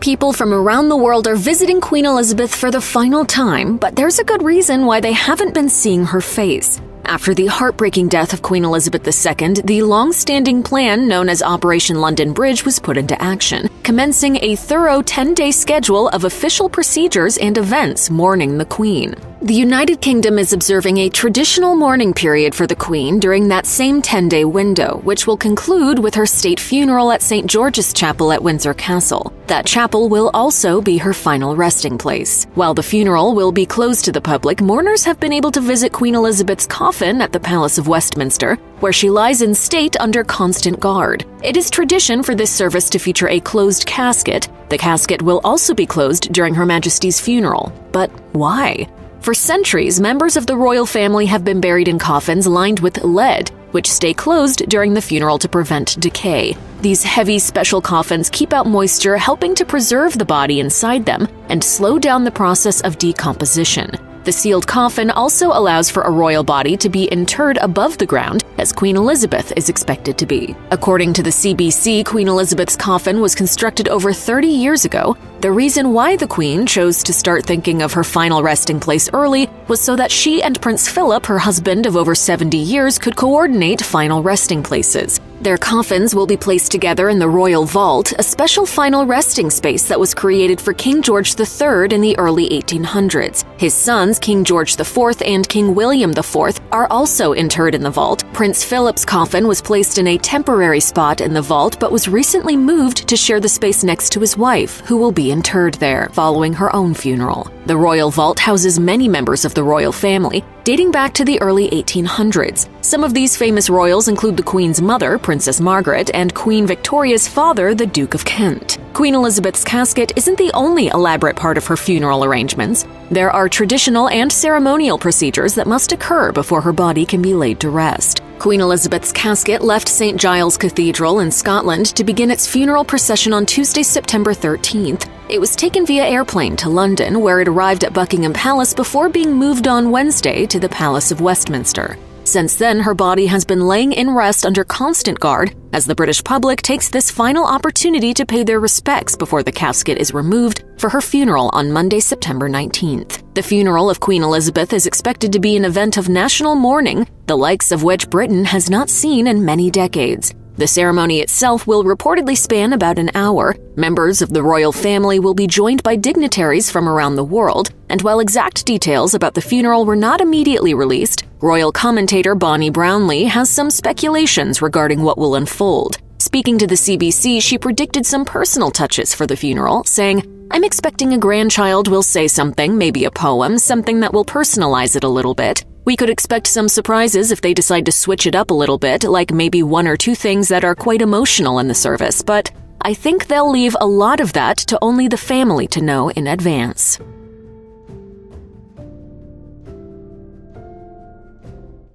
People from around the world are visiting Queen Elizabeth for the final time, but there's a good reason why they haven't been seeing her face. After the heartbreaking death of Queen Elizabeth II, the long-standing plan known as Operation London Bridge was put into action, commencing a thorough 10-day schedule of official procedures and events mourning the Queen. The United Kingdom is observing a traditional mourning period for the Queen during that same 10-day window, which will conclude with her state funeral at St. George's Chapel at Windsor Castle. That chapel will also be her final resting place. While the funeral will be closed to the public, mourners have been able to visit Queen Elizabeth's coffin at the Palace of Westminster, where she lies in state under constant guard. It is tradition for this service to feature a closed casket. The casket will also be closed during Her Majesty's funeral. But why? For centuries, members of the royal family have been buried in coffins lined with lead, which stay closed during the funeral to prevent decay. These heavy special coffins keep out moisture, helping to preserve the body inside them and slow down the process of decomposition. The sealed coffin also allows for a royal body to be interred above the ground, as Queen Elizabeth is expected to be. According to the CBC, Queen Elizabeth's coffin was constructed over 30 years ago. The reason why the Queen chose to start thinking of her final resting place early was so that she and Prince Philip, her husband of over 70 years, could coordinate final resting places. Their coffins will be placed together in the Royal Vault, a special final resting space that was created for King George III in the early 1800s. His sons, King George IV and King William IV, are also interred in the vault. Prince Philip's coffin was placed in a temporary spot in the vault, but was recently moved to share the space next to his wife, who will be interred there following her own funeral. The Royal Vault houses many members of the royal family, dating back to the early 1800s. Some of these famous royals include the Queen's mother, Princess Margaret, and Queen Victoria's father, the Duke of Kent. Queen Elizabeth's casket isn't the only elaborate part of her funeral arrangements. There are traditional and ceremonial procedures that must occur before her body can be laid to rest. Queen Elizabeth's casket left St. Giles Cathedral in Scotland to begin its funeral procession on Tuesday, September 13th. It was taken via airplane to London, where it arrived at Buckingham Palace before being moved on Wednesday to the Palace of Westminster. Since then, her body has been laying in rest under constant guard as the British public takes this final opportunity to pay their respects before the casket is removed for her funeral on Monday, September 19th. The funeral of Queen Elizabeth is expected to be an event of national mourning, the likes of which Britain has not seen in many decades. The ceremony itself will reportedly span about an hour. Members of the royal family will be joined by dignitaries from around the world, and while exact details about the funeral were not immediately released, royal commentator Bonnie Brownlee has some speculations regarding what will unfold. Speaking to the CBC, she predicted some personal touches for the funeral, saying, "I'm expecting a grandchild will say something, maybe a poem, something that will personalize it a little bit. We could expect some surprises if they decide to switch it up a little bit, like maybe one or two things that are quite emotional in the service, but I think they'll leave a lot of that to only the family to know in advance."